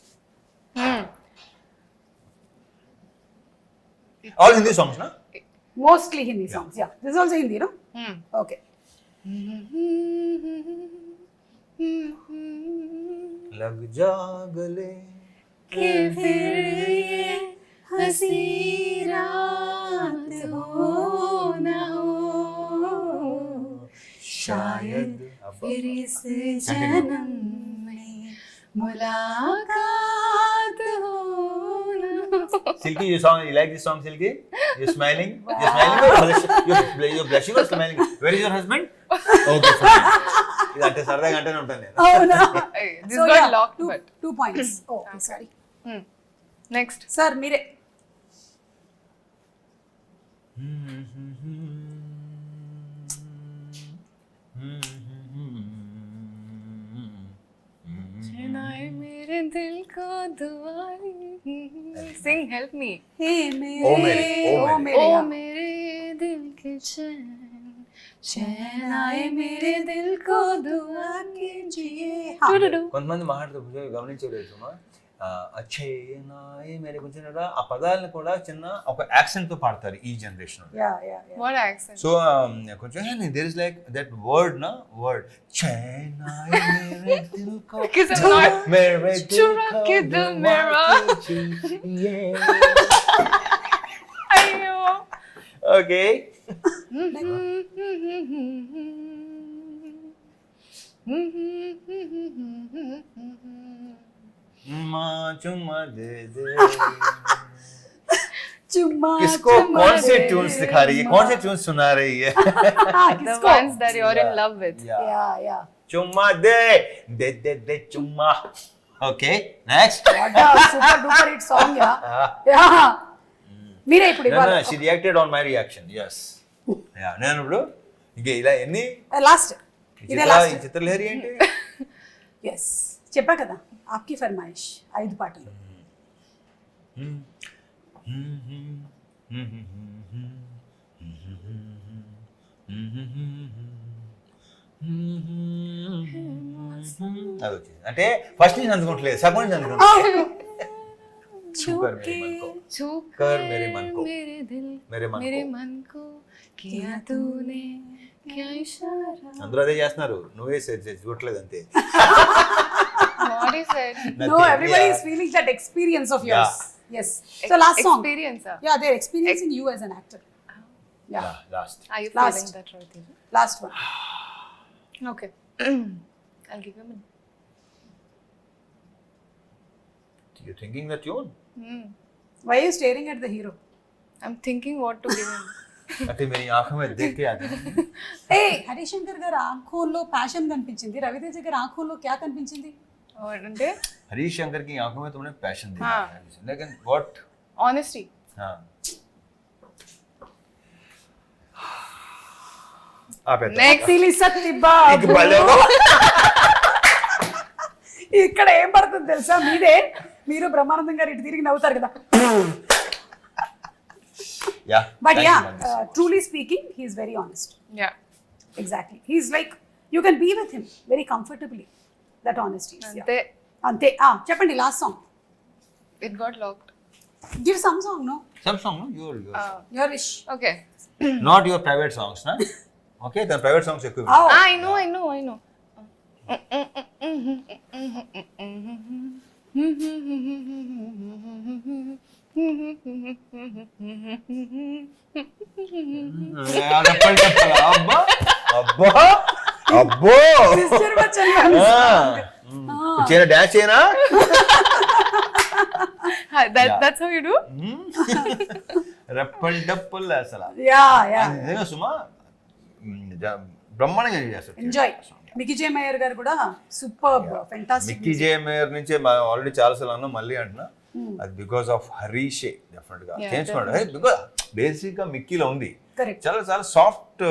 All Hindi songs na? Mostly Hindi songs. Yeah. This is also Hindi, no? Okay. लग जा गले कि फिर ये हंसी रात हो न हो, शायद फिर इस जन्म में मुलाकात हो न हो. Silky, you like this song, Silky? You're smiling? You're smiling or you're blushing or smiling? Where is your husband? Okay, fine. ఇదంటే సరదాగా గంటనే ఉంటాను నేను. అవునా? Hey, this So, got yeah, locked, two- but 2 points. Oh, okay, sorry. next. Sir, మీరే. चुनाए मेरे दिल को दुआई. Sing, help me. Hey, ओ मेरे. मेरे, ओ ओ मेरे. मेरे. ओ yeah. मेरे दिल के चैन, चैन आए मेरे दिल को दुआ कीजिए. हाँ. కొంతమంది మాట్లాడుతూ గమనించలేదు సుమా, అచ్చే నాయే మేరే కొంచెం ఆ పదాలను కూడా చిన్న ఒక యాక్సెంట్ తో పాడతారు ఈ generation. Yeah, yeah, yeah. What accent? So కొంచెం there is like that word నా వర్డ్ చైనాయే మేరే దిల్ కో Because I'm not. మేరే దిల్ चुरा కో के दिल मेरा. अयो. ఓకే. चुम्मा दे दे. चुम्मा. किसको कौन से ट्यून्स दिखा रही है, कौन से ट्यून्स सुना रही है? The किसको? ones that you're in love with. Yeah, yeah. चुम्मा दे दे दे दे चुम्मा. Okay, next. What a super duper hit song, yeah. Yeah. మీరే ఇప్పుడు ఇవ్వాలి. She reacted on my reaction. yes. Yeah, నేను ఇప్పుడు ఇంక ఇలా ఎన్ని లాస్ట్. ఇదే ఈ లాస్ట్. చిత్రలహరి ఏంటి? ఎస్, చెప్పా కదా, ఆప్కి ఫర్మాయిష్ 5 పాటలు. అది వచ్చింది అంటే ఫస్ట్ నుంచి అందుకోవట్లేదు, సగం నుంచి అందుకుంటలేదు. छूकर मेरे मन को, छूकर मेरे मन को, मेरे दिल, मेरे मन मेरे को. मन को किया तूने क्या इशारा. అందరూ అదే చేస్తున్నారు, నువ్వే చూడట్లేదు అంతే. What is it? No, everybody is feeling that experience of yours. Yes. So last song. Experience. Yeah, they're experiencing you as an actor. Yeah. Last. Are you Last. feeling that right? Last one. Okay. I'll give you a minute. You thinking that tune? Why are you staring at the hero? I'm thinking what to give him. అంటే मेरी आंखों में देख के आते हैं. Hey, Harishankar గారి ఆంఖోల్లో passion కనిపించింది, రవితేజ గారి ఆంఖోల్లో क्या కనిపించింది? అంటే हरीश शंकर की आंखों में तुमने पैशन देखा हाँ. है, लेकिन व्हाट? honesty. हाँ. आप Next. సిలి సత్తి బాబు. ఇక్కడ ఏం పడుతుంది తెలుసా, మీదే, మీరు బ్రహ్మానందం గారు ఇటు తిరిగి నవ్వుతారు కదా. Yeah. But thank yeah, you, Manis. truly speaking, he is very honest. Yeah. Exactly. He's like, you can be with him very comfortably. That honesty is. Yeah. Ante, అంతే. చెప్పండి last song. it got locked. Give some song. No, Some song, no? Your your wish. Okay. not your private songs, na? Okay, the private songs ఎక్కువ. I know. చెప్పాలి చెప్పాలి. అబ్బా అబ్బా అబ్బో. Sister Bachchan గారి song. చేయనా డాన్స్ చేయనా? That's how you do? రెప్పల్ డప్పుల్ అసలు యా యా నిజంగా సుమా బ్రహ్మాండంగా చేస్తారు. ఎంజాయ్. మికీ జే మేయర్ గారు కూడా సూపర్ ఫెంటాస్టిక్. మిక్కీ జే మేయర్ నుంచి ఆల్రెడీ చాలాసార్లు అన్నా, మళ్ళీ అంటున్నా, అది బికాస్ ఆఫ్ హరీషే డెఫినెట్ గా చేయించుకోండి. బికాస్ బేసిక్ గా మిక్కీలో ఉంది, చాలా చాలా సాఫ్ట్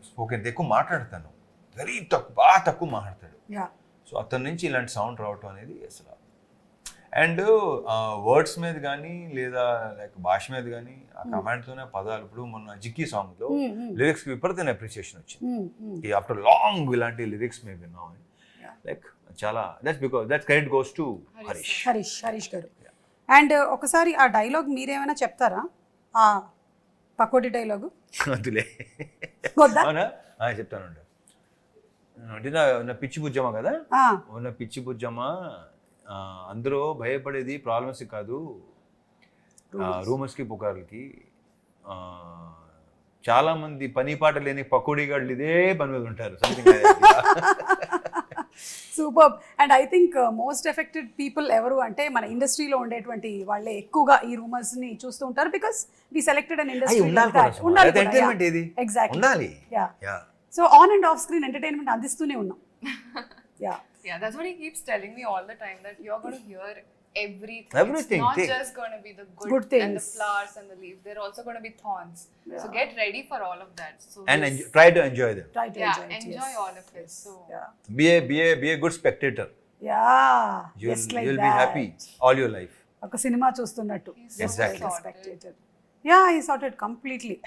స్పోకెన్, ఎక్కువ మాట్లాడతాను, వెరీ తక్కువ, బాగా తక్కువ మాట్లాడతాడు. సో అతని నుంచి ఇలాంటి సౌండ్ రావటం అనేది అసలు. అండ్ వర్డ్స్ మీద కానీ లేదా లైక్ భాష మీద కానీ ఆ కమాండ్తోనే పదాలు. ఇప్పుడు మొన్న జిక్కీ సాంగ్ లో లిరిక్స్ విపరీతమైన అప్రిసియేషన్ వచ్చింది. ఆఫ్టర్ లాంగ్ ఇలాంటి లిరిక్స్ మేము విన్నాం. లైక్ చాలా that's credit goes to Harish గారు. అండ్ ఒకసారి ఆ డైలాగ్ మీరేమైనా చెప్తారా, ఆ పకోడీ డైలాగు? వద్దులే, చెప్తాను. అంటే నా పిచ్చి బుజ్జమ్మ కదా, ఉన్న పిచ్చి బుజ్జమ్మ, అందరూ భయపడేది ప్రాబ్లమ్స్ కాదు, రూమర్స్కి పుకార్లకి. చాలా మంది పని పాట లేని పకోడీ గాళ్ళు ఇదే పని మీద ఉంటారు. Super. And I think most affected people ఎవరు అంటే మన ఇండస్ట్రీలో ఉండేటువంటి వాళ్ళే ఎక్కువగా ఈ రూమర్స్ ని చూస్తూ ఉంటారు. Because we selected an industry. Exactly. So on and off screen entertainment అందిస్తూనే ఉన్నాం. Yeah, that's what he keeps telling me all the time, that you're going to hear everything. Everything. It's not just going to be the good things and the flowers and the leaves. They're also going to be thorns. So get ready for all of that. So try to enjoy them. Enjoy all of it. So be a good spectator. You'll be happy all your life. ఒక cinema చూస్తున్నట్టు. Exactly. Spectator. Yeah, he sorted completely.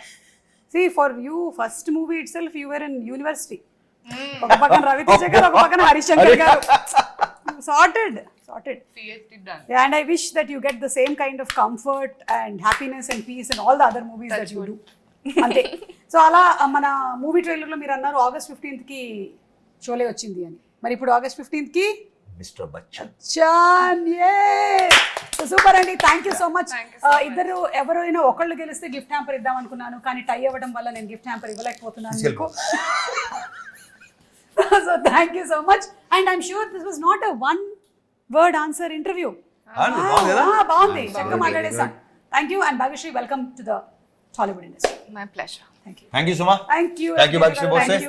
See, for you, first movie itself, you were in university. ఒక పక్కన రవితేజ గారు, ఒక పక్కన హరిశంకర్ గారు. Sorted. PhD done. Yeah, and I wish that you get the same kind of comfort and happiness and peace in all the other movies that you do. అంతే. So అలా మన movie ట్రైలర్లో మీరు అన్నారు August 15th కి షోలే వచ్చింది అని. మరి ఇప్పుడు August 15th కి మిస్టర్ బచ్చన్. సూపర్ అండి. Thank you so much. ఇద్దరు ఎవరైనా ఒకళ్ళు గెలిస్తే గిఫ్ట్ హ్యాంపర్ ఇద్దాం అనుకున్నాను, కానీ టై అవ్వడం వల్ల నేను గిఫ్ట్ హ్యాంపర్ ఇవ్వలేకపోతున్నాను మీకు. So thank you so much, and I'm sure this was not a one word answer interview. బాగుంది, చక్కగా మాట్లాడేసాం. Thank you, and Bhagyashree, welcome to the Tollywood industry. My pleasure. Thank you. Thank you, Suma. Thank you, Bhagyashree Bose.